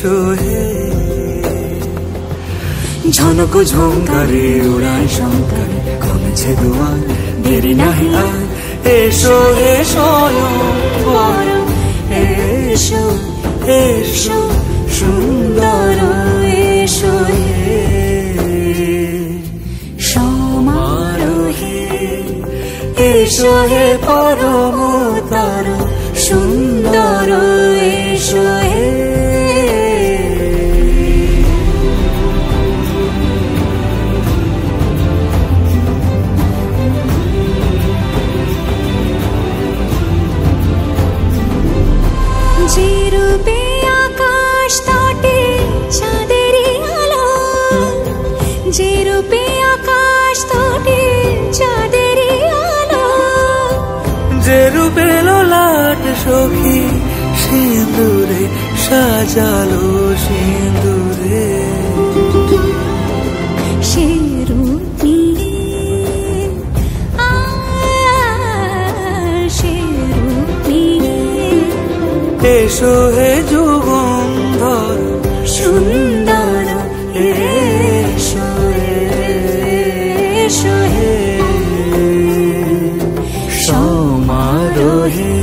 এসো হে। ঝনক ঝঙ্কারে উড়ায় শঙ্কারে কমেছে দুয়ার, দেরি নাহি আর, এসো হে স্বয়ংবর, এসো এসো সুন্দর, এসো হে সমারোহে, এসো হে পরমতর সুন্দর, এসো হে। যে রূপে আকাশ তটে চাঁদেরই আলো, যে রূপে আকাশ তটে চাঁদেরই আলো, যে রূপে ললাট সখী সিঁদুরে সাজালো সিঁদুরে, সে রূপ নিয়ে সে রূপ নিয়ে এসো হে যুগন্ধর সুন্দর, এসো এসো হে সমারোহে,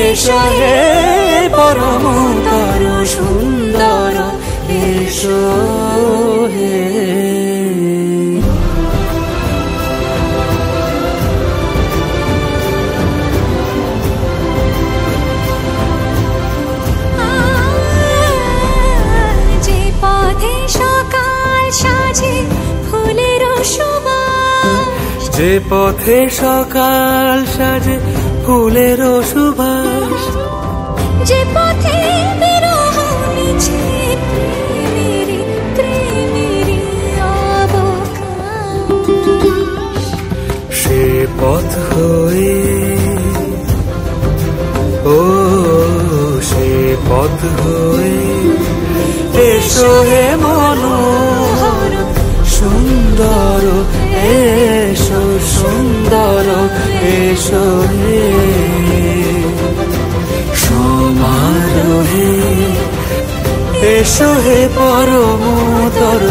এসো হে পরমতর সুন্দর, এসো হে। যে পথে সকাল সাজে ফুলের সুবাস, যে পথে বিরহ নিছে প্রেমের প্রেমের অবকাশ, সে পথ হয়ে ও সে পথ হয়ে এসো হে মনোহর সুন্দর, এসো সুন্দর, এসো হে সমারোহে, এসো হে পরমতর